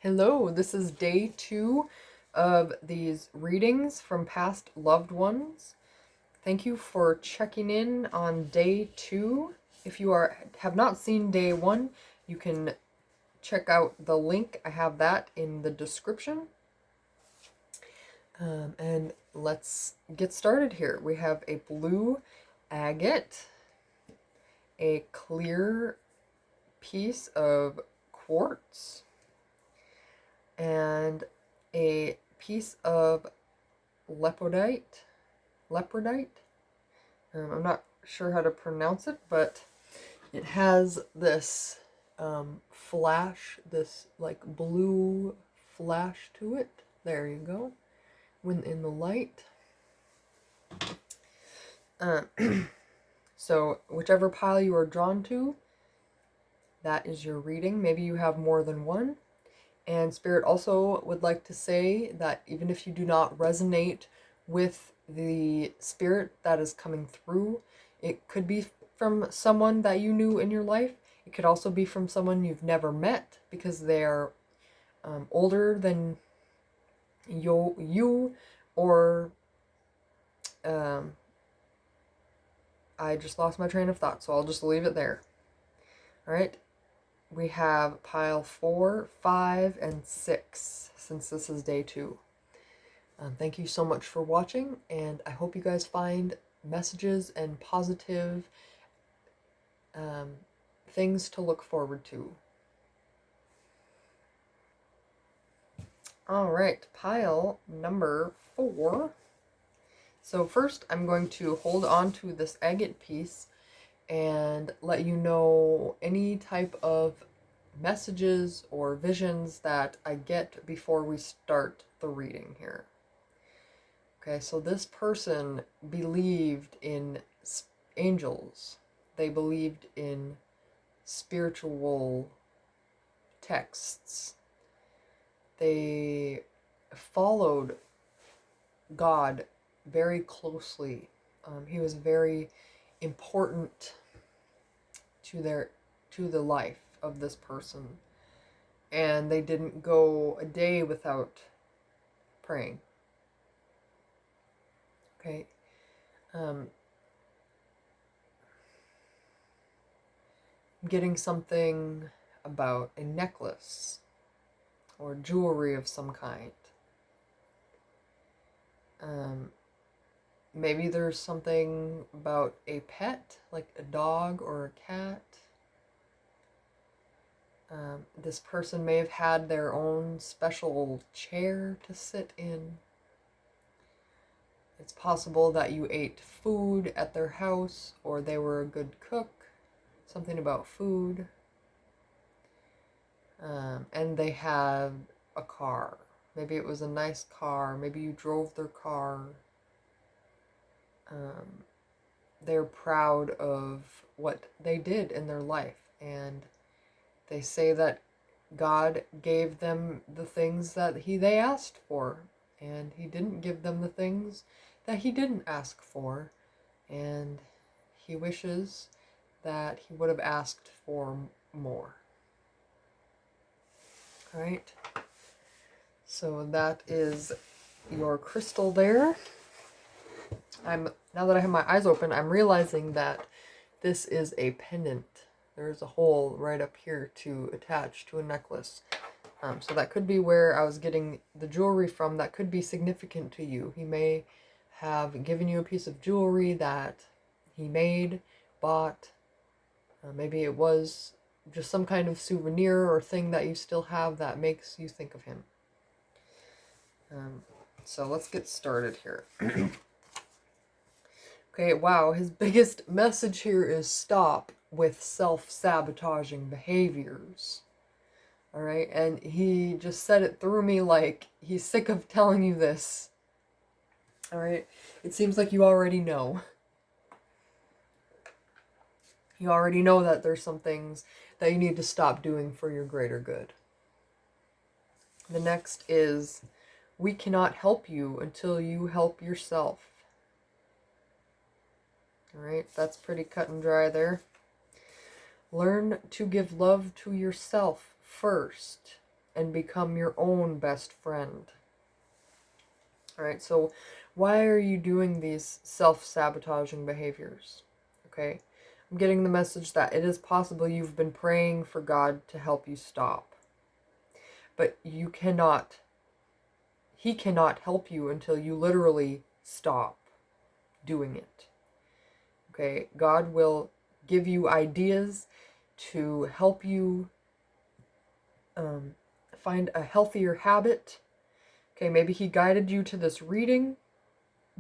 Hello, this is day 2 of these readings from past loved ones. Thank you for checking in on day 2. If you have not seen day 1, you can check out the link. I have that in the description. And let's get started here. We have a blue agate, a clear piece of quartz, and a piece of leopardite. I'm not sure how to pronounce it, but it has this flash, this like blue flash to it. There you go. When in the light. So whichever pile you are drawn to, that is your reading. Maybe you have more than one. And Spirit also would like to say that even if you do not resonate with the spirit that is coming through, it could be from someone that you knew in your life. It could also be from someone you've never met because they are older than you or I just lost my train of thought, so I'll just leave it there. All right. We have pile 4, 5, and 6, since this is day 2. Thank you so much for watching, and I hope you guys find messages and positive things to look forward to. All right, pile number 4. So first, I'm going to hold on to this agate piece and let you know any type of messages or visions that I get before we start the reading here. Okay, so this person believed in angels. They believed in spiritual texts. They followed God very closely. He was very important to the life of this person, and they didn't go a day without praying. Okay. Getting something about a necklace or jewelry of some kind. Maybe there's something about a pet, like a dog or a cat. This person may have had their own special chair to sit in. It's possible that you ate food at their house, or they were a good cook. Something about food. And they had a car. Maybe it was a nice car. Maybe you drove their car. They're proud of what they did in their life, and they say that God gave them the things that they asked for, and he didn't give them the things that he didn't ask for, and he wishes that he would have asked for more. All right, so that is your crystal there. Now that I have my eyes open, I'm realizing that this is a pendant. There's a hole right up here to attach to a necklace. So that could be where I was getting the jewelry from. That could be significant to you. He may have given you a piece of jewelry that he made, bought. Maybe it was just some kind of souvenir or thing that you still have that makes you think of him. So let's get started here. Okay, wow, his biggest message here is stop with self-sabotaging behaviors. All right, and he just said it through me like he's sick of telling you this. All right, it seems like you already know. You already know that there's some things that you need to stop doing for your greater good. The next is, we cannot help you until you help yourself. All right, that's pretty cut and dry there. Learn to give love to yourself first and become your own best friend. All right, so why are you doing these self-sabotaging behaviors? Okay, I'm getting the message that it is possible you've been praying for God to help you stop, but you cannot, He cannot help you until you literally stop doing it. Okay, God will give you ideas to help you find a healthier habit. Okay, maybe He guided you to this reading,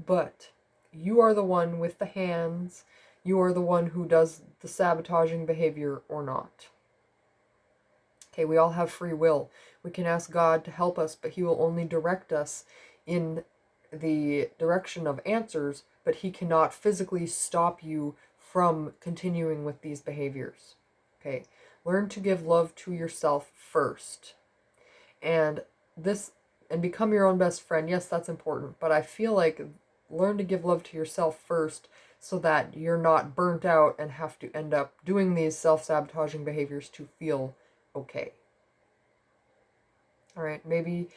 but you are the one with the hands. You are the one who does the sabotaging behavior or not. Okay, we all have free will. We can ask God to help us, but He will only direct us in the direction of answers, but He cannot physically stop you from continuing with these behaviors. Okay, learn to give love to yourself first. And become your own best friend. Yes, that's important, but I feel like learn to give love to yourself first so that you're not burnt out and have to end up doing these self-sabotaging behaviors to feel okay. All right, maybe,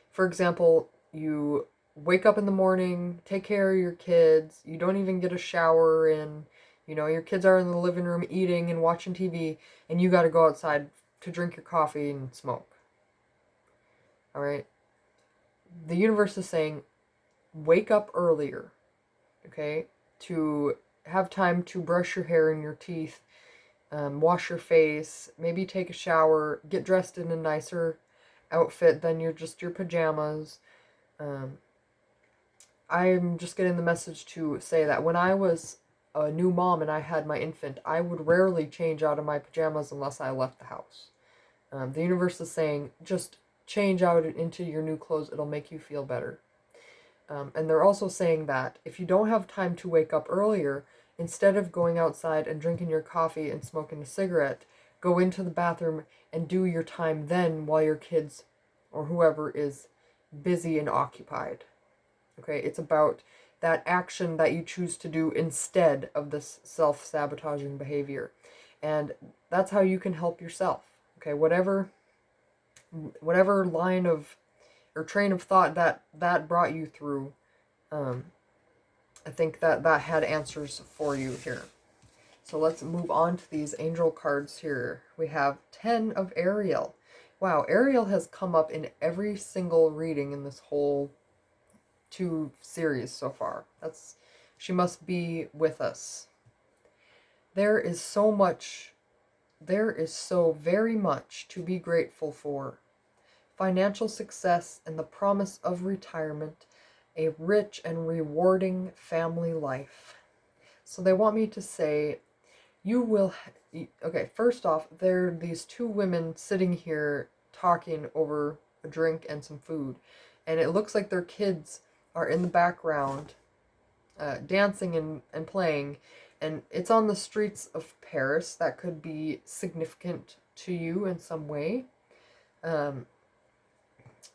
for example, you wake up in the morning, take care of your kids, you don't even get a shower in, your kids are in the living room eating and watching TV, and you got to go outside to drink your coffee and smoke. All right, the universe is saying, wake up earlier, okay, to have time to brush your hair and your teeth, wash your face, maybe take a shower, get dressed in a nicer outfit than your pajamas. I'm just getting the message to say that when I was a new mom and I had my infant, I would rarely change out of my pajamas unless I left the house. The universe is saying, just change out into your new clothes. It'll make you feel better. And they're also saying that if you don't have time to wake up earlier, instead of going outside and drinking your coffee and smoking a cigarette, go into the bathroom and do your time then while your kids or whoever is busy and occupied. Okay, it's about that action that you choose to do instead of this self-sabotaging behavior. And that's how you can help yourself. Okay, whatever line of or train of thought that brought you through, I think that had answers for you here. So let's move on to these angel cards here. We have 10 of Ariel. Wow, Ariel has come up in every single reading in this whole 2 series so far. She must be with us. There is so very much to be grateful for. Financial success and the promise of retirement, a rich and rewarding family life. So they want me to say, you will, okay, first off, there are these 2 women sitting here talking over a drink and some food, and it looks like their kids are in the background, dancing and playing, and it's on the streets of Paris. That could be significant to you in some way.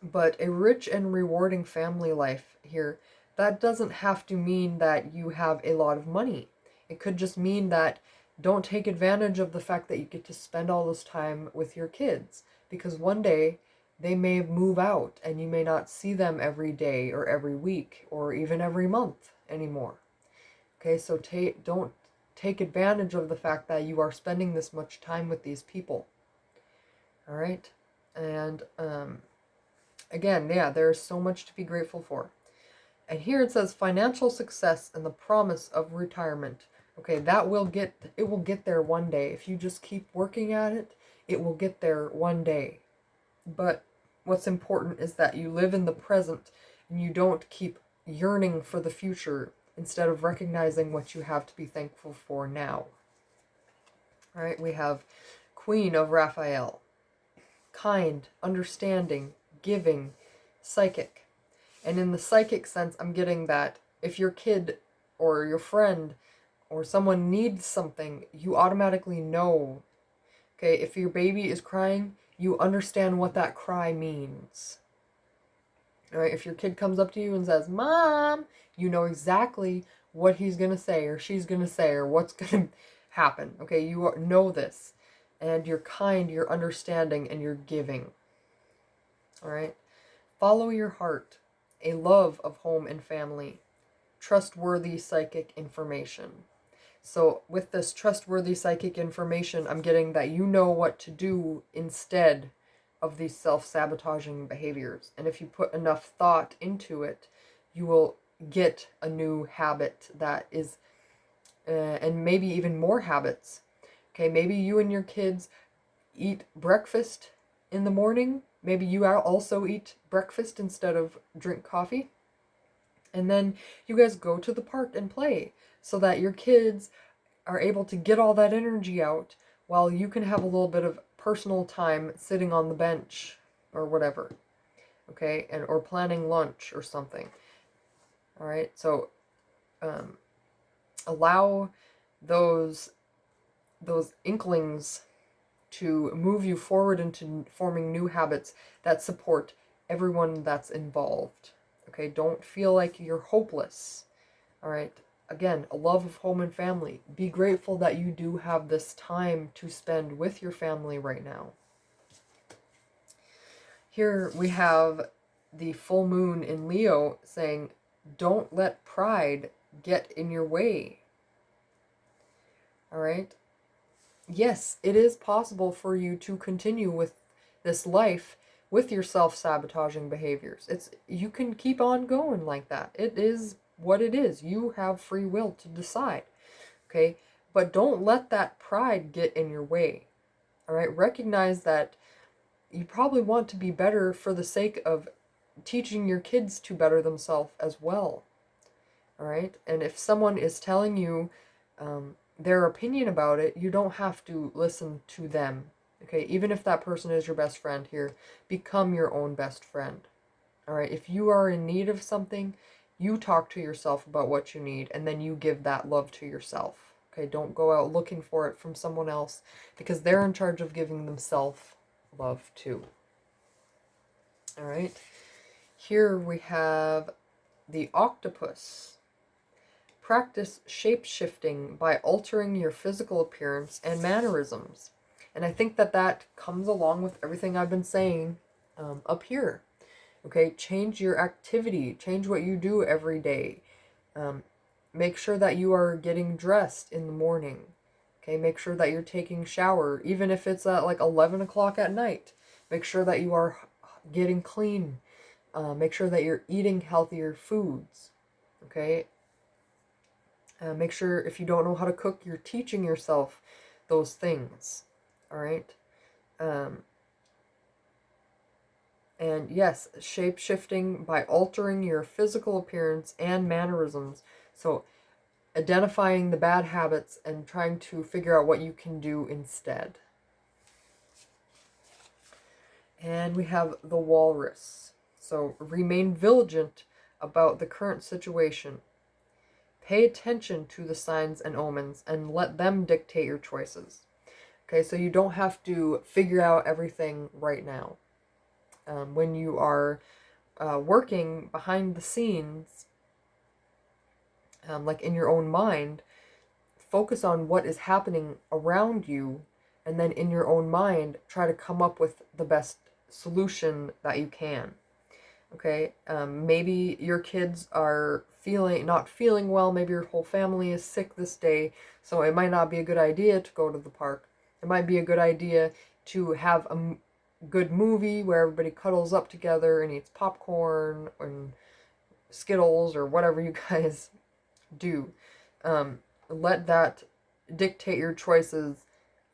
But a rich and rewarding family life here, that doesn't have to mean that you have a lot of money. It could just mean that don't take advantage of the fact that you get to spend all this time with your kids, because one day they may move out and you may not see them every day or every week or even every month anymore. Okay, so don't take advantage of the fact that you are spending this much time with these people. All right, and again, yeah, there's so much to be grateful for. And here it says financial success and the promise of retirement. Okay, it will get there one day. If you just keep working at it, it will get there one day. But what's important is that you live in the present and you don't keep yearning for the future instead of recognizing what you have to be thankful for now. All right, we have Queen of Raphael. Kind, understanding, giving, psychic. And in the psychic sense, I'm getting that if your kid or your friend or someone needs something, you automatically know. Okay, if your baby is crying, you understand what that cry means. All right, if your kid comes up to you and says, "Mom," you know exactly what he's going to say or she's going to say or what's going to happen. Okay, you know this. And you're kind, you're understanding, and you're giving. All right. Follow your heart, a love of home and family, trustworthy psychic information. So with this trustworthy psychic information, I'm getting that you know what to do instead of these self-sabotaging behaviors. And if you put enough thought into it, you will get a new habit that is, and maybe even more habits. Okay, maybe you and your kids eat breakfast in the morning. Maybe you also eat breakfast instead of drink coffee. And then you guys go to the park and play so that your kids are able to get all that energy out while you can have a little bit of personal time sitting on the bench or whatever. Okay, and or planning lunch or something. All right, so allow those inklings to move you forward into forming new habits that support everyone that's involved. Okay, don't feel like you're hopeless. All right, again, a love of home and family. Be grateful that you do have this time to spend with your family right now. Here we have the full moon in Leo saying, don't let pride get in your way. All right. Yes, it is possible for you to continue with this life with your self-sabotaging behaviors. You can keep on going like that. It is what it is. You have free will to decide. Okay? But don't let that pride get in your way. All right? Recognize that you probably want to be better for the sake of teaching your kids to better themselves as well. All right? And if someone is telling you their opinion about it, you don't have to listen to them. Okay, even if that person is your best friend here, become your own best friend. All right, if you are in need of something, you talk to yourself about what you need, and then you give that love to yourself. Okay, don't go out looking for it from someone else, because they're in charge of giving themselves love too. All right, here we have the octopus. Practice shape-shifting by altering your physical appearance and mannerisms. And I think that comes along with everything I've been saying up here. Okay, change your activity. Change what you do every day. Make sure that you are getting dressed in the morning. Okay, make sure that you're taking shower, even if it's at like 11 o'clock at night. Make sure that you are getting clean. Make sure that you're eating healthier foods. Okay, make sure if you don't know how to cook, you're teaching yourself those things. All right. And yes, shape-shifting by altering your physical appearance and mannerisms. So identifying the bad habits and trying to figure out what you can do instead. And we have the walrus. So remain vigilant about the current situation. Pay attention to the signs and omens and let them dictate your choices. Okay, so you don't have to figure out everything right now. When you are working behind the scenes, like in your own mind, focus on what is happening around you, and then in your own mind, try to come up with the best solution that you can. Okay, maybe your kids are not feeling well, maybe your whole family is sick this day, so it might not be a good idea to go to the park. It might be a good idea to have a good movie where everybody cuddles up together and eats popcorn and Skittles or whatever you guys do. Let that dictate your choices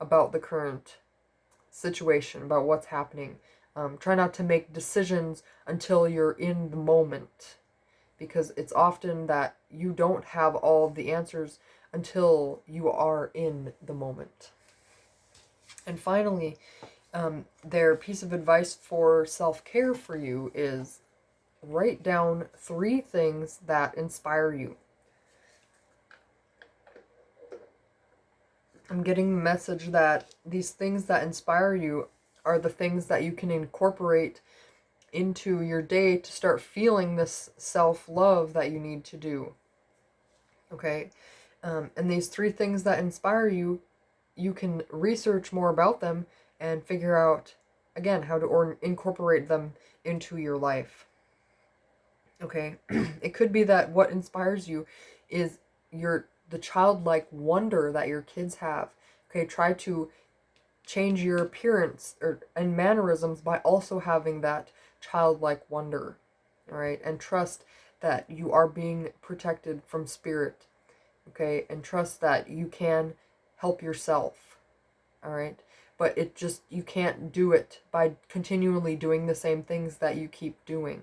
about the current situation, about what's happening. Try not to make decisions until you're in the moment, because it's often that you don't have all of the answers until you are in the moment. And finally, their piece of advice for self-care for you is write down 3 things that inspire you. I'm getting the message that these things that inspire you are the things that you can incorporate into your day to start feeling this self-love that you need to do. Okay? And these 3 things that inspire you, you can research more about them and figure out again, how to incorporate them into your life. Okay, it could be that what inspires you is the childlike wonder that your kids have. Okay, try to change your appearance and mannerisms by also having that childlike wonder. All right, and trust that you are being protected from spirit. Okay, and trust that you can help yourself. All right, but you can't do it by continually doing the same things that you keep doing.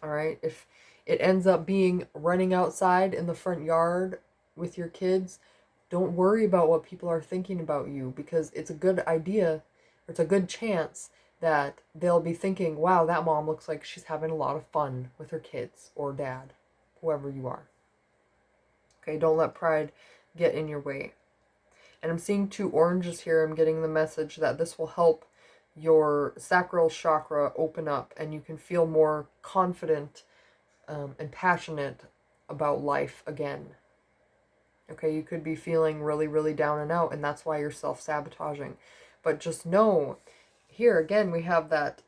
All right, if it ends up being running outside in the front yard with your kids, don't worry about what people are thinking about you, because it's a good idea, or it's a good chance that they'll be thinking, wow, that mom looks like she's having a lot of fun with her kids, or dad, whoever you are. Okay, don't let pride get in your way. And I'm seeing 2 oranges here. I'm getting the message that this will help your sacral chakra open up, and you can feel more confident and passionate about life again. Okay, you could be feeling really, really down and out, and that's why you're self-sabotaging. But just know, here again, we have that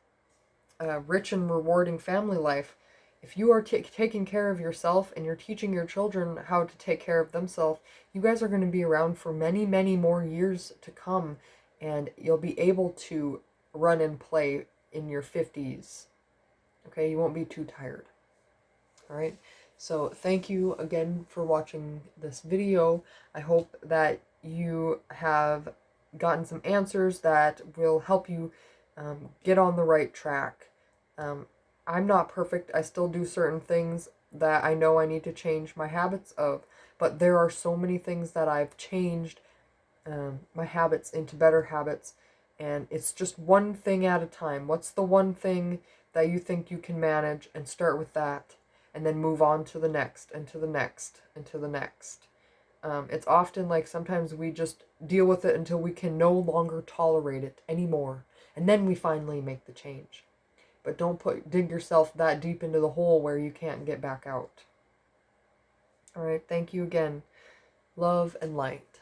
rich and rewarding family life. If you are taking care of yourself and you're teaching your children how to take care of themselves, you guys are going to be around for many, many more years to come, and you'll be able to run and play in your 50s. Okay, you won't be too tired. All right, so thank you again for watching this video. I hope that you have gotten some answers that will help you get on the right track. I'm not perfect. I still do certain things that I know I need to change my habits of, but there are so many things that I've changed my habits into better habits, and it's just one thing at a time. What's the one thing that you think you can manage, and start with that, and then move on to the next, and to the next, and to the next. It's often like sometimes we just deal with it until we can no longer tolerate it anymore, and then we finally make the change. But don't dig yourself that deep into the hole where you can't get back out. All right, thank you again. Love and light.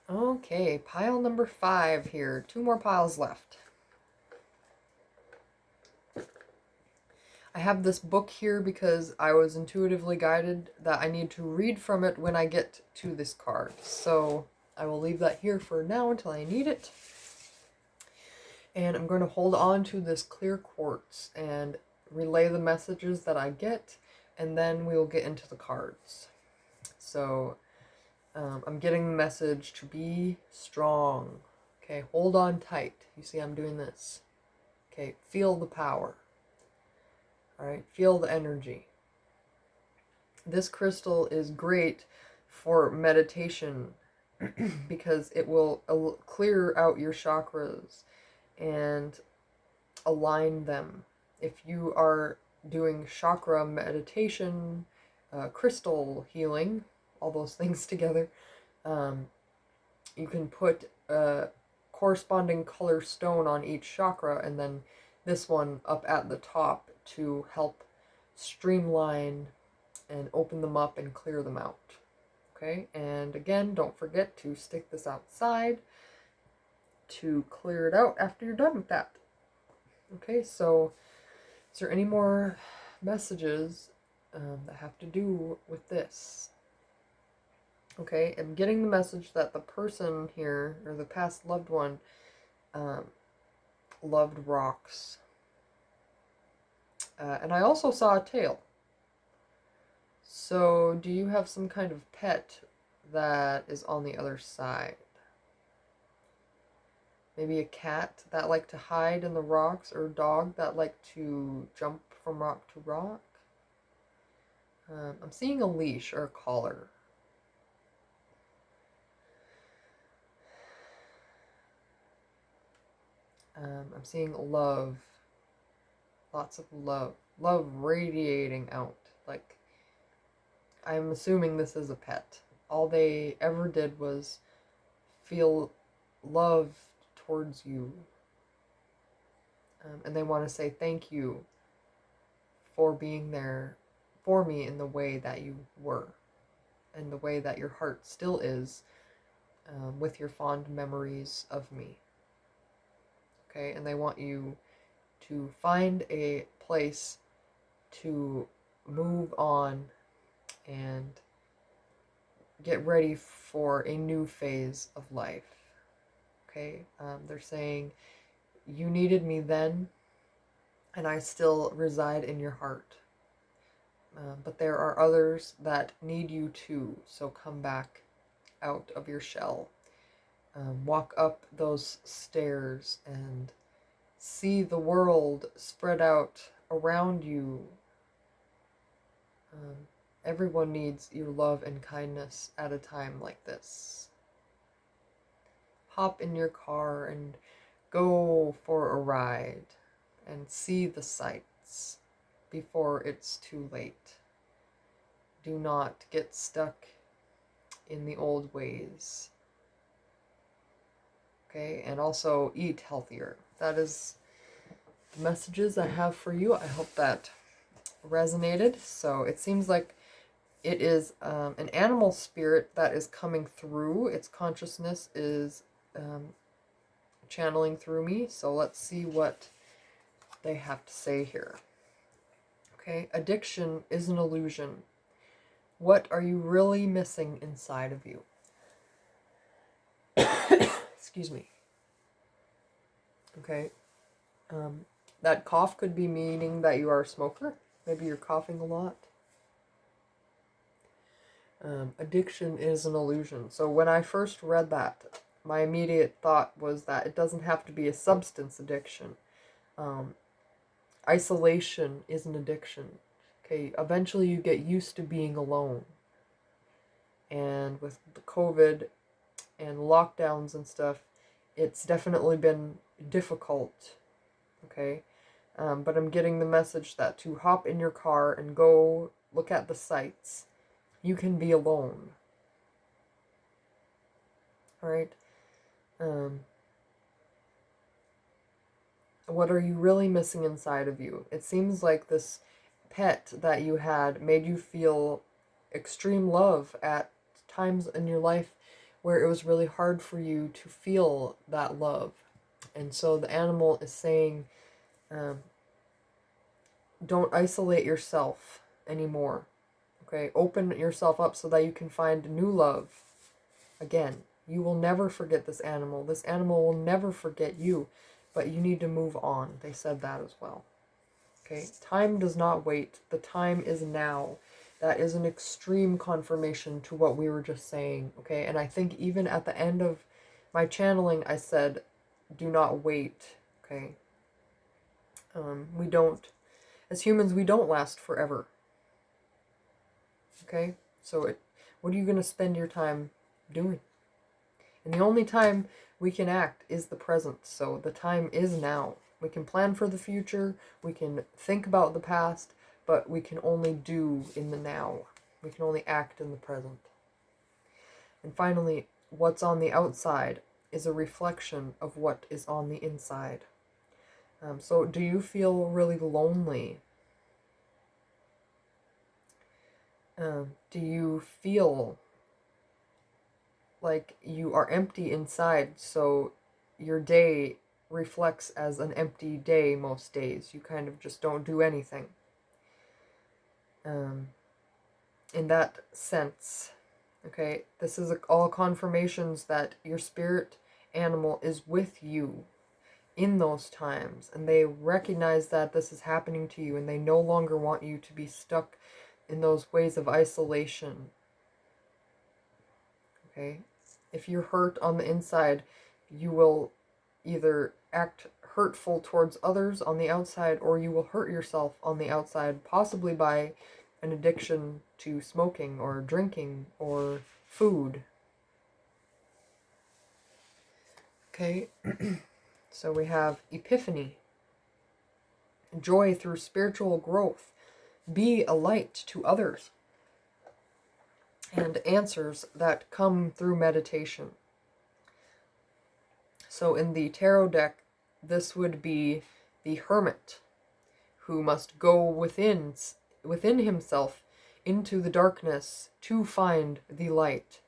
Okay, pile number 5 here. 2 more piles left. I have this book here because I was intuitively guided that I need to read from it when I get to this card. So I will leave that here for now until I need it. And I'm going to hold on to this clear quartz and relay the messages that I get, and then we will get into the cards. So I'm getting the message to be strong. Okay, hold on tight. You see I'm doing this. Okay, feel the power. All right, feel the energy. This crystal is great for meditation because it will clear out your chakras and align them. If you are doing chakra meditation, crystal healing, all those things together, you can put a corresponding color stone on each chakra, and then this one up at the top to help streamline and open them up and clear them out. Okay, and again, don't forget to stick this outside to clear it out after you're done with that. Okay, so is there any more messages that have to do with this? Okay, I'm getting the message that the person here, or the past loved one, loved rocks. And I also saw a tail. So, do you have some kind of pet that is on the other side? Maybe a cat that liked to hide in the rocks, or a dog that liked to jump from rock to rock? I'm seeing a leash or a collar. I'm seeing love. Lots of love. Love radiating out. Like, I'm assuming this is a pet. All they ever did was feel love towards you. And they want to say thank you for being there for me in the way that you were, and the way that your heart still is, with your fond memories of me. Okay, and they want you to find a place to move on and get ready for a new phase of life. Okay, they're saying you needed me then, and I still reside in your heart. But there are others that need you too, so come back out of your shell. Walk up those stairs and see the world spread out around you. Everyone needs your love and kindness at a time like this. Hop in your car and go for a ride and see the sights before it's too late. Do not get stuck in the old ways. Okay, and also eat healthier. That is the messages I have for you. I hope that resonated. So it seems like it is an animal spirit that is coming through. Its consciousness is channeling through me. So let's see what they have to say here. Okay, addiction is an illusion. What are you really missing inside of you? Excuse me. Okay. That cough could be meaning that you are a smoker. Maybe you're coughing a lot. Addiction is an illusion. So when I first read that, my immediate thought was that it doesn't have to be a substance addiction. Isolation is an addiction. Okay, eventually you get used to being alone. And with the COVID and lockdowns and stuff, it's definitely been difficult. Okay, but I'm getting the message that to hop in your car and go look at the sights. You can be alone. All right. What are you really missing inside of you? It seems like this pet that you had made you feel extreme love at times in your life where it was really hard for you to feel that love. And so the animal is saying, don't isolate yourself anymore. Okay, open yourself up so that you can find new love. Again, you will never forget this animal. This animal will never forget you, but you need to move on. They said that as well. Okay, time does not wait. The time is now. That is an extreme confirmation to what we were just saying. Okay, and I think even at the end of my channeling, I said, do not wait. Okay, we don't, as humans, we don't last forever. Okay, so what are you going to spend your time doing? And the only time we can act is the present. So the time is now. We can plan for the future. We can think about the past, but we can only do in the now. We can only act in the present. And finally, what's on the outside is a reflection of what is on the inside. So do you feel really lonely? Do you feel like you are empty inside, so your day reflects as an empty day most days? You kind of just don't do anything. In that sense, okay, this is all confirmations that your spirit animal is with you in those times, and they recognize that this is happening to you, and they no longer want you to be stuck in those ways of isolation. Okay, if you're hurt on the inside, you will either act hurtful towards others on the outside, or you will hurt yourself on the outside, possibly by an addiction to smoking or drinking or food. Okay, so we have epiphany, joy through spiritual growth, be a light to others, and answers that come through meditation. So in the tarot deck, this would be the hermit, who must go within himself into the darkness to find the light.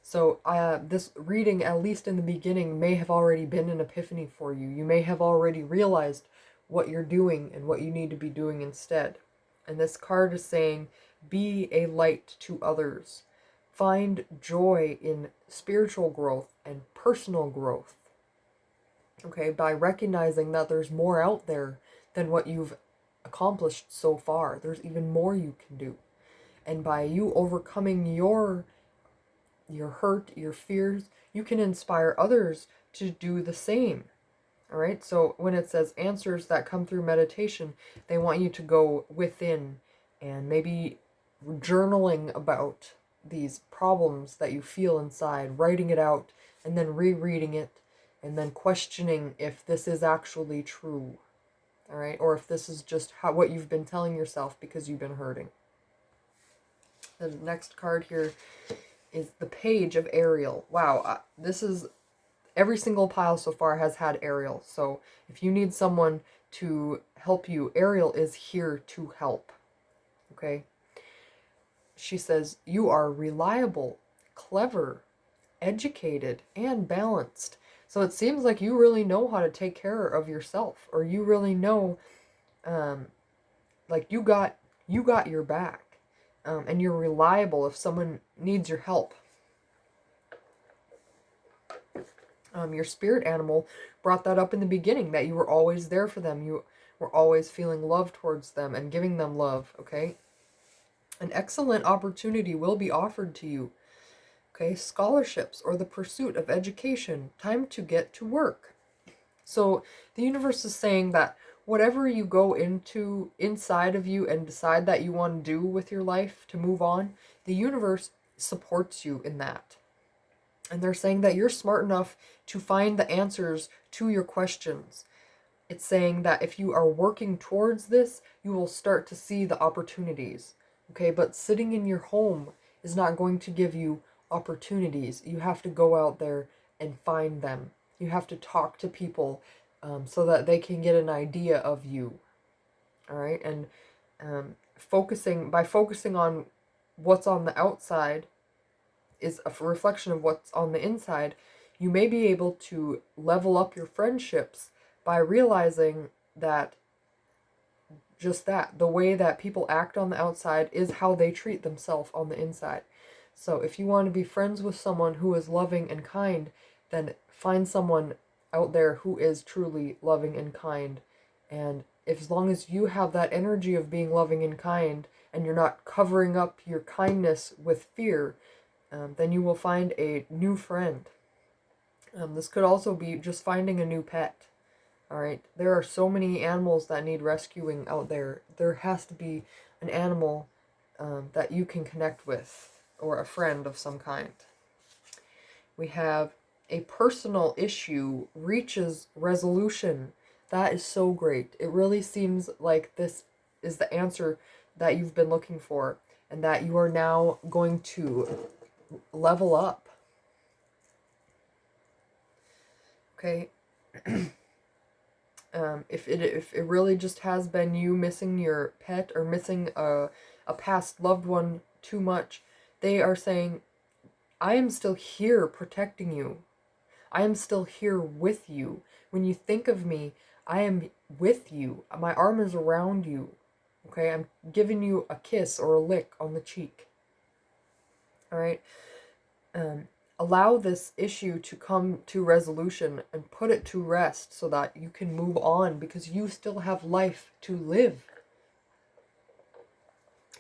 So this reading, at least in the beginning, may have already been an epiphany for you. You may have already realized what you're doing and what you need to be doing instead. And this card is saying, be a light to others. Find joy in spiritual growth and personal growth. Okay, by recognizing that there's more out there than what you've accomplished so far. There's even more you can do. And by you overcoming your hurt, your fears, you can inspire others to do the same. All right, so when it says answers that come through meditation, they want you to go within and maybe journaling about these problems that you feel inside, writing it out, and then rereading it, and then questioning if this is actually true. All right, or if this is just what you've been telling yourself because you've been hurting. The next card here is the Page of Ariel. Wow, this is, every single pile so far has had Ariel. So if you need someone to help you, Ariel is here to help. Okay? She says, you are reliable, clever, educated, and balanced. So it seems like you really know how to take care of yourself, or you really know, like you got your back. And you're reliable if someone needs your help. Your spirit animal brought that up in the beginning, that you were always there for them. You were always feeling love towards them and giving them love, okay? An excellent opportunity will be offered to you, okay? Scholarships or the pursuit of education. Time to get to work. So the universe is saying that whatever you go into inside of you and decide that you want to do with your life to move on, the universe supports you in that. And they're saying that you're smart enough to find the answers to your questions. It's saying that if you are working towards this, you will start to see the opportunities. Okay, but sitting in your home is not going to give you opportunities. You have to go out there and find them. You have to talk to people so that they can get an idea of you. All right, and by focusing on what's on the outside is a reflection of what's on the inside. You may be able to level up your friendships by realizing that just that, the way that people act on the outside is how they treat themselves on the inside. So if you want to be friends with someone who is loving and kind, then find someone out there who is truly loving and kind. And if, as long as you have that energy of being loving and kind, and you're not covering up your kindness with fear, then you will find a new friend. This could also be just finding a new pet. All right, there are so many animals that need rescuing out there. There has to be an animal that you can connect with, or a friend of some kind. We have a personal issue reaches resolution. That is so great. It really seems like this is the answer that you've been looking for, and that you are now going to level up. Okay. If it really just has been you missing your pet or missing a past loved one too much, they are saying, I am still here protecting you. I am still here with you. When you think of me, I am with you. My arm is around you. Okay, I'm giving you a kiss or a lick on the cheek. All right. Allow this issue to come to resolution and put it to rest so that you can move on, because you still have life to live.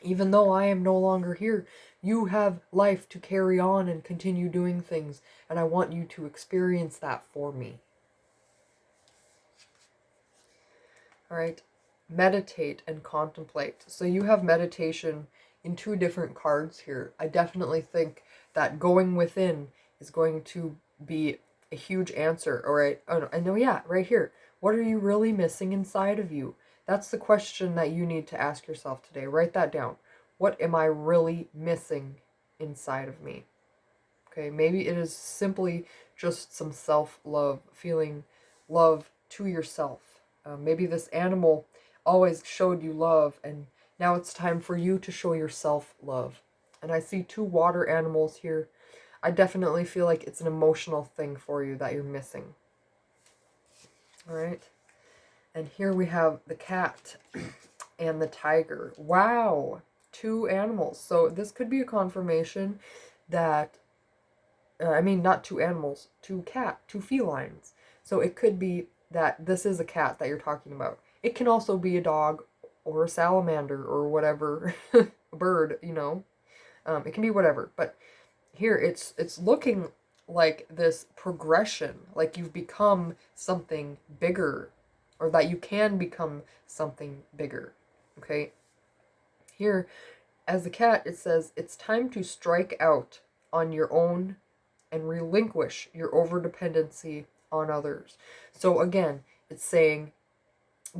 Even though I am no longer here, you have life to carry on and continue doing things, and I want you to experience that for me. All right, meditate and contemplate. So you have meditation in two different cards here. I definitely think that going within is going to be a huge answer. All right. Oh, no, I know. Yeah, right here. What are you really missing inside of you? That's the question that you need to ask yourself today. Write that down. What am I really missing inside of me? Okay, maybe it is simply just some self-love, feeling love to yourself. Maybe this animal always showed you love, and now it's time for you to show yourself love. And I see two water animals here. I definitely feel like it's an emotional thing for you that you're missing. All right. And here we have the cat and the tiger. Wow. 2 animals. So this could be a confirmation that, not 2 animals, 2 felines. So it could be that this is a cat that you're talking about. It can also be a dog or a salamander or whatever, a bird, it can be whatever. But here it's looking like this progression, like you've become something bigger, or that you can become something bigger. Okay? Here, as the cat, it says, it's time to strike out on your own and relinquish your overdependency on others. So again, it's saying,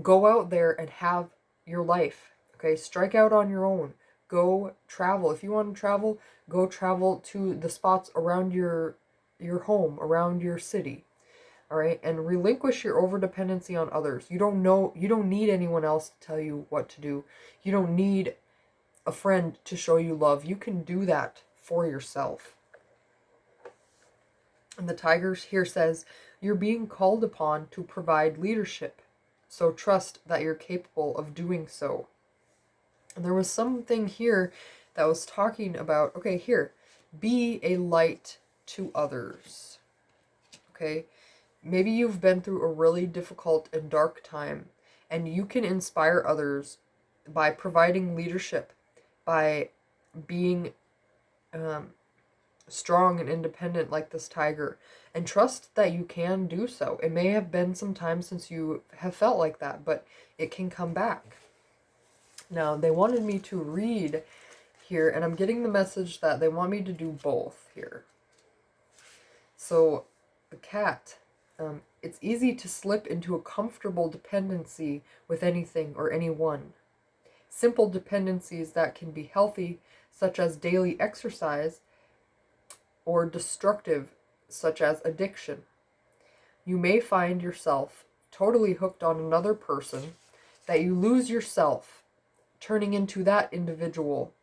go out there and have your life. Okay? Strike out on your own. Go travel. If you want to travel, go travel to the spots around your home, around your city. All right? And relinquish your overdependency on others. You don't need anyone else to tell you what to do. You don't need a friend to show you love. You can do that for yourself. And the tiger here says, you're being called upon to provide leadership. So trust that you're capable of doing so. And there was something here that was talking about, okay, here, be a light to others. Okay? Maybe you've been through a really difficult and dark time, and you can inspire others by providing leadership, by being strong and independent like this tiger, and trust that you can do so. It may have been some time since you have felt like that, but it can come back. Now, they wanted me to read here, and I'm getting the message that they want me to do both here. So, the cat, it's easy to slip into a comfortable dependency with anything or anyone. Simple dependencies that can be healthy, such as daily exercise, or destructive, such as addiction. You may find yourself totally hooked on another person, that you lose yourself, turning into that individual.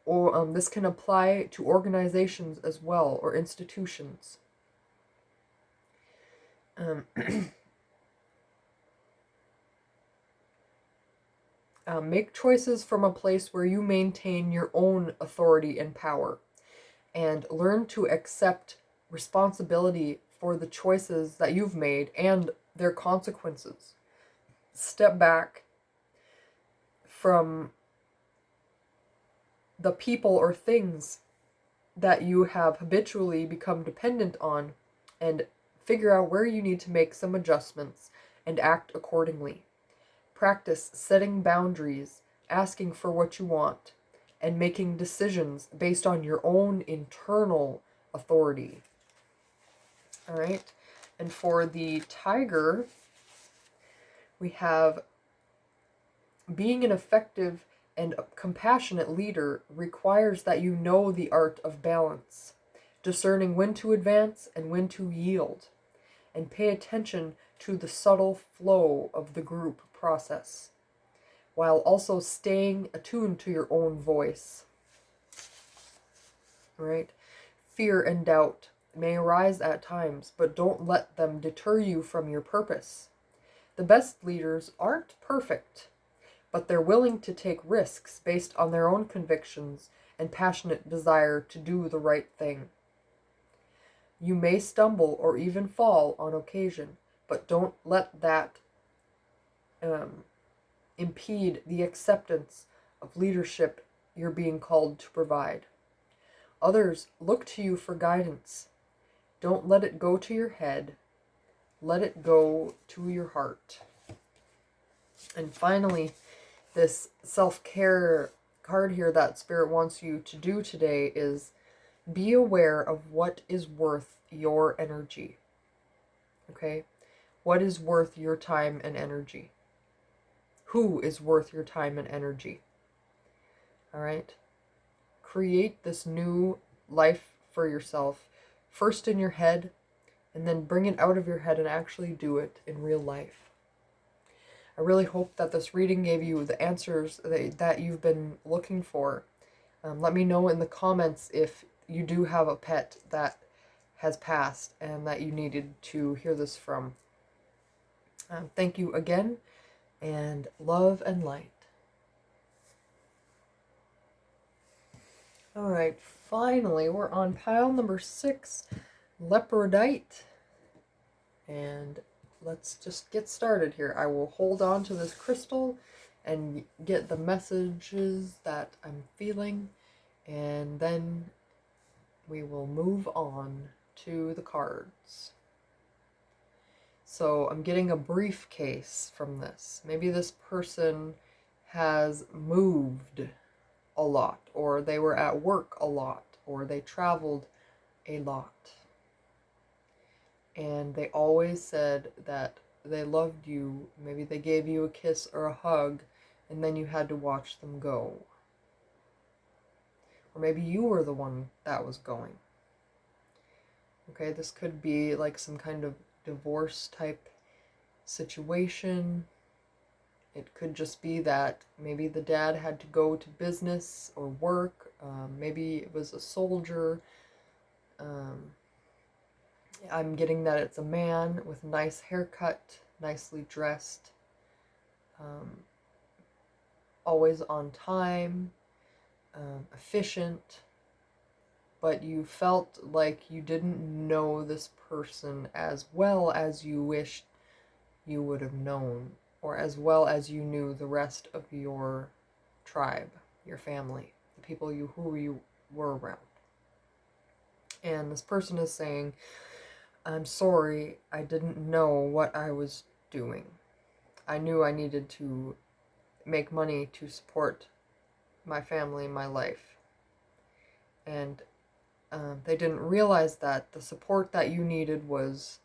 Or this can apply to organizations as well, or institutions. Make choices from a place where you maintain your own authority and power, and learn to accept responsibility for the choices that you've made and their consequences. Step back from the people or things that you have habitually become dependent on, and figure out where you need to make some adjustments and act accordingly. Practice setting boundaries, asking for what you want, and making decisions based on your own internal authority. All right. And for the tiger, we have being an effective and compassionate leader requires that you know the art of balance, discerning when to advance and when to yield, and pay attention to the subtle flow of the group process, while also staying attuned to your own voice. Right? Fear and doubt may arise at times, but don't let them deter you from your purpose. The best leaders aren't perfect, but they're willing to take risks based on their own convictions and passionate desire to do the right thing. You may stumble or even fall on occasion, but don't let that impede the acceptance of leadership you're being called to provide. Others look to you for guidance. Don't let it go to your head. Let it go to your heart. And finally, this self-care card here that Spirit wants you to do today is be aware of what is worth your energy. Okay? What is worth your time and energy? Who is worth your time and energy? All right? Create this new life for yourself, first in your head, and then bring it out of your head and actually do it in real life. I really hope that this reading gave you the answers that you've been looking for. Let me know in the comments if you do have a pet that has passed and that you needed to hear this from. Thank you again, and love and light. Alright, finally, we're on pile number 6, Leopardite. And let's just get started here. I will hold on to this crystal and get the messages that I'm feeling, and then we will move on to the cards. So I'm getting a briefcase from this. Maybe this person has moved a lot, or they were at work a lot, or they traveled a lot. And they always said that they loved you. Maybe they gave you a kiss or a hug, and then you had to watch them go. Or maybe you were the one that was going. Okay, this could be like some kind of divorce type situation. It could just be that maybe the dad had to go to business or work. Maybe it was a soldier. I'm getting that it's a man with nice haircut, nicely dressed, always on time, efficient, but you felt like you didn't know this person as well as you wished you would have known, or as well as you knew the rest of your tribe, your family, the people who you were around. And this person is saying, I'm sorry, I didn't know what I was doing. I knew I needed to make money to support my family, my life. And they didn't realize that the support that you needed was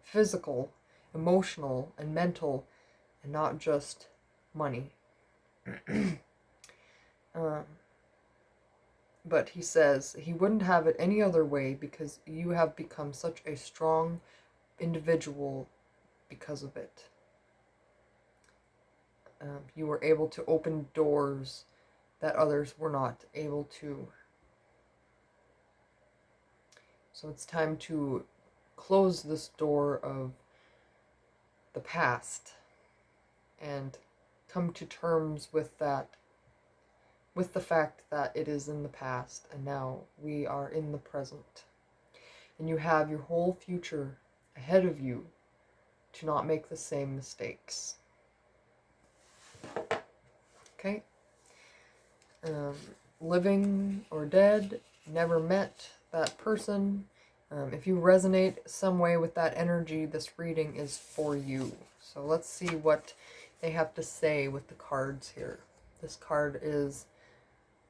physical, emotional, and mental, and not just money. But he says he wouldn't have it any other way because you have become such a strong individual because of it. You were able to open doors that others were not able to. So it's time to close this door of the past and come to terms with that, with the fact that it is in the past and now we are in the present. And you have your whole future ahead of you to not make the same mistakes. Okay? Living or dead, never met that person. If you resonate some way with that energy, this reading is for you. So let's see what they have to say with the cards here. This card is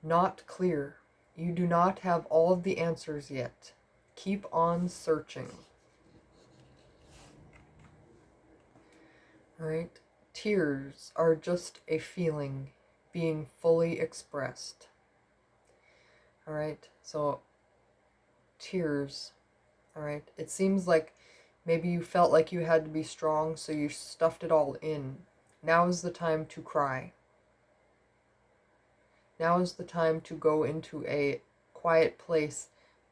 not clear. You do not have all of the answers yet. Keep on searching. All right. Tears are just a feeling being fully expressed. All right. So tears. All right. It seems like maybe you felt like you had to be strong, so you stuffed it all in. Now is the time to cry. Now is the time to go into a quiet place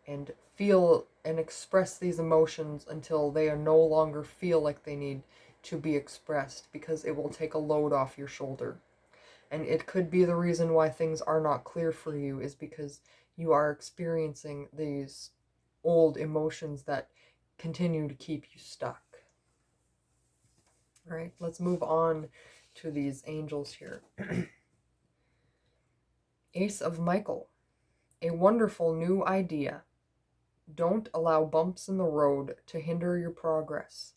and feel and express these emotions until they are no longer feel like they need to be expressed, because it will take a load off your shoulder. And it could be the reason why things are not clear for you is because you are experiencing these old emotions that continue to keep you stuck. All right, let's move on to these angels here. Ace of Michael. A wonderful new idea. Don't allow bumps in the road to hinder your progress.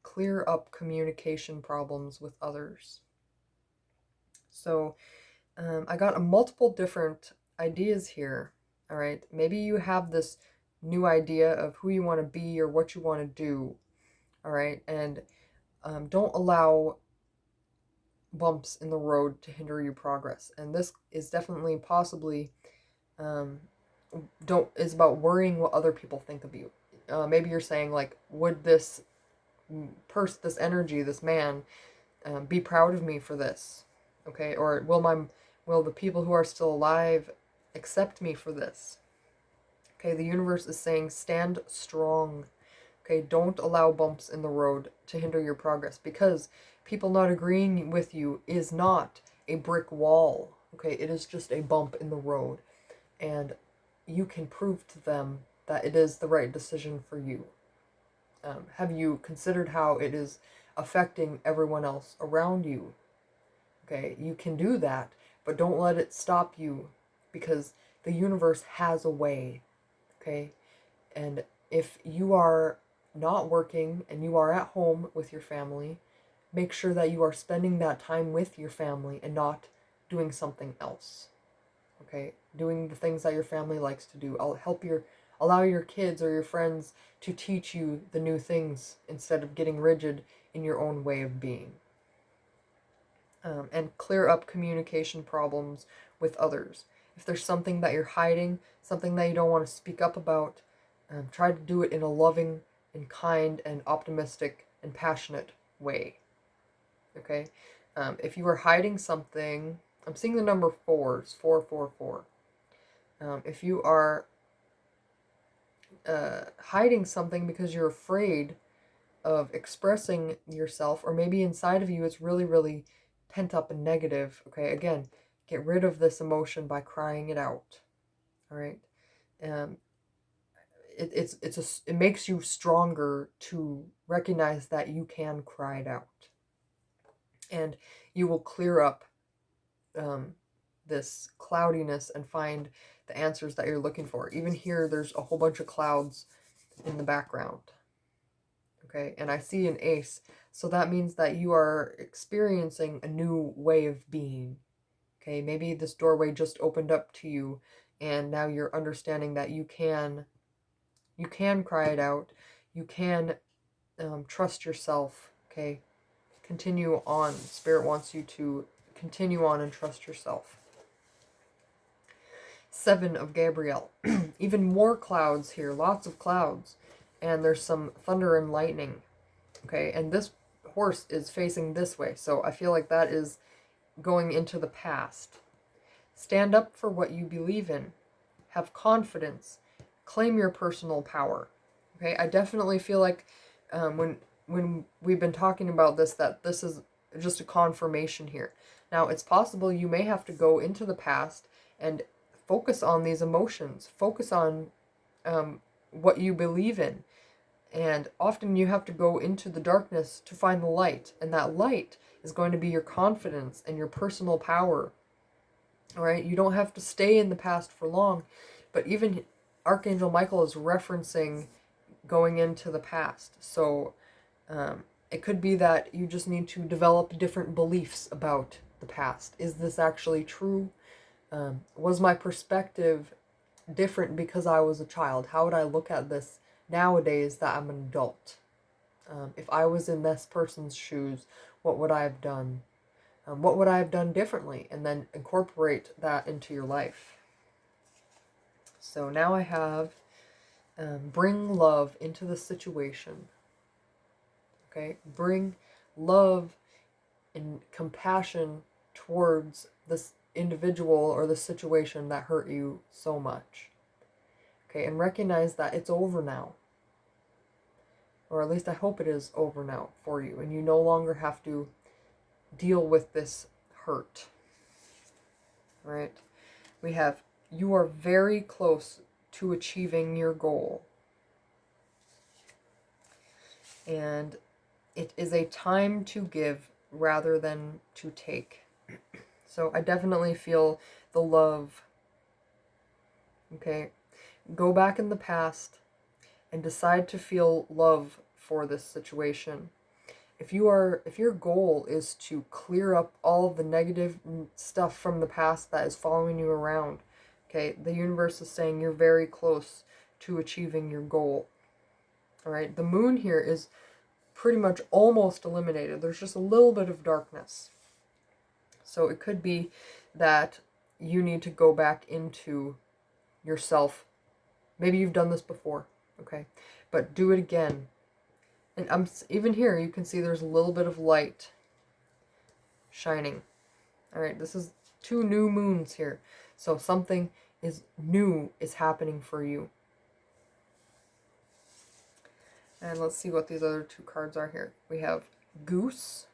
Clear up communication problems with others. So I got multiple different ideas here. All right, maybe you have this new idea of who you want to be or what you want to do. All right, and don't allow bumps in the road to hinder your progress. And this is definitely possibly is about worrying what other people think of you. Maybe you're saying, like, would this this energy, this man, be proud of me for this? Okay, or will the people who are still alive Accept me for this. Okay, the universe is saying stand strong. Okay, don't allow bumps in the road to hinder your progress, because people not agreeing with you is not a brick wall. Okay, it is just a bump in the road. And you can prove to them that it is the right decision for you. Have you considered how it is affecting everyone else around you? Okay, you can do that, but don't let it stop you, because the universe has a way. Okay, and if you are not working and you are at home with your family, make sure that you are spending that time with your family and not doing something else. Okay, doing the things that your family likes to do. Allow your kids or your friends to teach you the new things instead of getting rigid in your own way of being. And clear up communication problems with others. If there's something that you're hiding, something that you don't want to speak up about, try to do it in a loving and kind and optimistic and passionate way. Okay? If you are hiding something, I'm seeing the number 4s, 444. If you are hiding something because you're afraid of expressing yourself, or maybe inside of you it's really, really pent up and negative, okay, again, get rid of this emotion by crying it out. All right. It makes you stronger to recognize that you can cry it out, and you will clear up this cloudiness and find the answers that you're looking for. Even here, there's a whole bunch of clouds in the background. Okay, and I see an ace, so that means that you are experiencing a new way of being. Okay, maybe this doorway just opened up to you, and now you're understanding that you can cry it out. You can trust yourself. Okay, continue on. Spirit wants you to continue on and trust yourself. 7 of Gabriel. Even more clouds here, lots of clouds, and there's some thunder and lightning. Okay, and this horse is facing this way, so I feel like that is going into the past. Stand up for what you believe in. Have confidence. Claim your personal power. Okay, I definitely feel like when we've been talking about this, that this is just a confirmation here. Now, it's possible you may have to go into the past and focus on these emotions. Focus on what you believe in. And often you have to go into the darkness to find the light. And that light is going to be your confidence and your personal power. All right? You don't have to stay in the past for long. But even Archangel Michael is referencing going into the past. So it could be that you just need to develop different beliefs about the past. Is this actually true? Was my perspective different because I was a child? How would I look at this nowadays that I'm an adult? If I was in this person's shoes, what would I have done? What would I have done differently? And then incorporate that into your life. So now I have bring love into the situation. Okay, bring love and compassion towards this individual or the situation that hurt you so much. Okay, and recognize that it's over now. Or at least I hope it is over now for you, and you no longer have to deal with this hurt. All right? We have, you are very close to achieving your goal. And it is a time to give rather than to take. So I definitely feel the love. Okay? Go back in the past and decide to feel love for this situation. If your goal is to clear up all of the negative stuff from the past that is following you around, okay, the universe is saying you're very close to achieving your goal. All right, the moon here is pretty much almost eliminated. There's just a little bit of darkness. So it could be that you need to go back into yourself. Maybe you've done this before, okay? But do it again. And even here, you can see there's a little bit of light shining. All right, this is 2 new moons here. So something is new is happening for you. And let's see what these other two cards are here. We have Goose.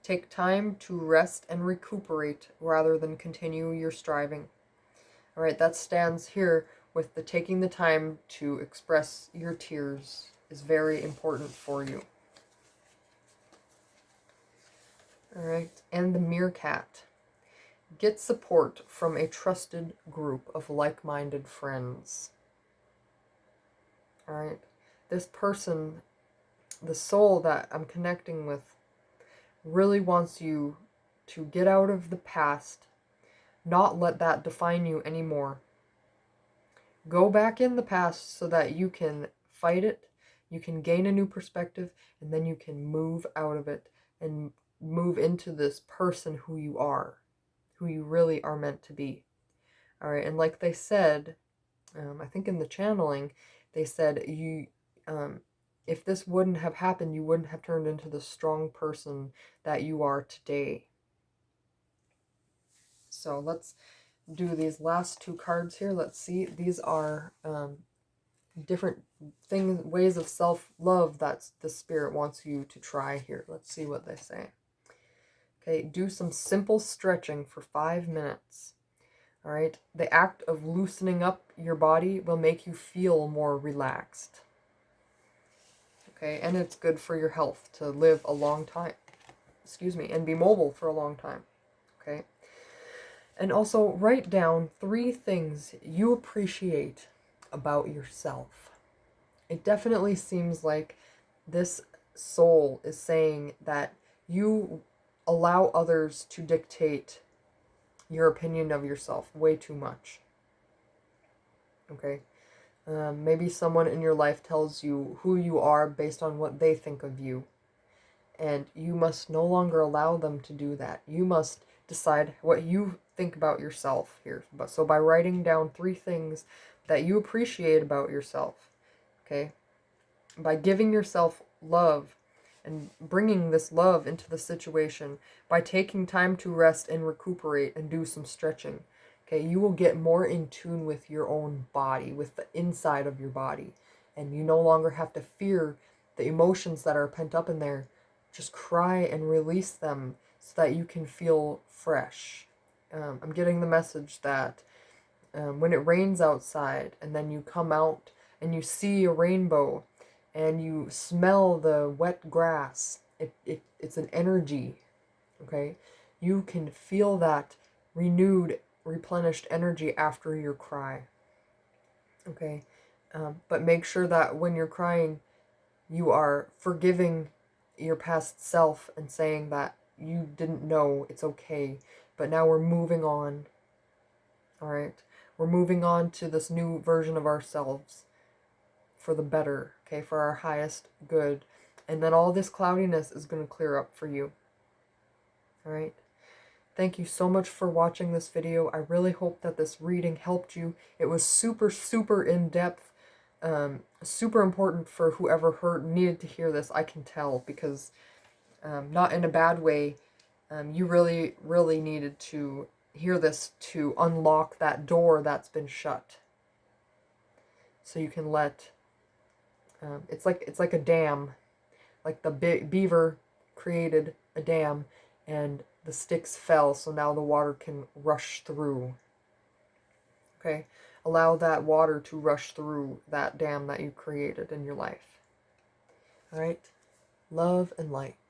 Take time to rest and recuperate rather than continue your striving. All right, that stands here with the taking the time to express your tears is very important for you. All right, and the Meerkat. Get support from a trusted group of like-minded friends. All right, this person, the soul that I'm connecting with, really wants you to get out of the past, not let that define you anymore. Go back in the past so that you can fight it, you can gain a new perspective, and then you can move out of it and move into this person who you are, who you really are meant to be. All right, and like they said, I think in the channeling, they said if this wouldn't have happened, you wouldn't have turned into the strong person that you are today. So let's do these last two cards here. Let's see. These are different things, ways of self-love that the Spirit wants you to try here. Let's see what they say. Okay, do some simple stretching for 5 minutes. All right, the act of loosening up your body will make you feel more relaxed. Okay, and it's good for your health to live a long time. Excuse me, and be mobile for a long time. Okay. And also write down 3 things you appreciate about yourself. It definitely seems like this soul is saying that you allow others to dictate your opinion of yourself way too much. Okay? Maybe someone in your life tells you who you are based on what they think of you. And you must no longer allow them to do that. You must decide what you think about yourself here. So by writing down 3 things that you appreciate about yourself, okay? By giving yourself love and bringing this love into the situation, by taking time to rest and recuperate and do some stretching, okay, you will get more in tune with your own body, with the inside of your body. And you no longer have to fear the emotions that are pent up in there. Just cry and release them so that you can feel fresh. I'm getting the message that when it rains outside and then you come out and you see a rainbow and you smell the wet grass, it's an energy, okay? You can feel that renewed, replenished energy after your cry, okay? But make sure that when you're crying, you are forgiving your past self and saying that you didn't know, it's okay, but now we're moving on. All right, we're moving on to this new version of ourselves for the better, okay, for our highest good. And then all this cloudiness is going to clear up for you. All right, thank you so much for watching this video. I really hope that this reading helped you. It was super, super in-depth. Super important for whoever needed to hear this. I can tell, because not in a bad way, you really, really needed to hear this to unlock that door that's been shut, so you can let it's like a dam, like the beaver created a dam and the sticks fell, so now the water can rush through. Okay, allow that water to rush through that dam that you created in your life. All right, love and light.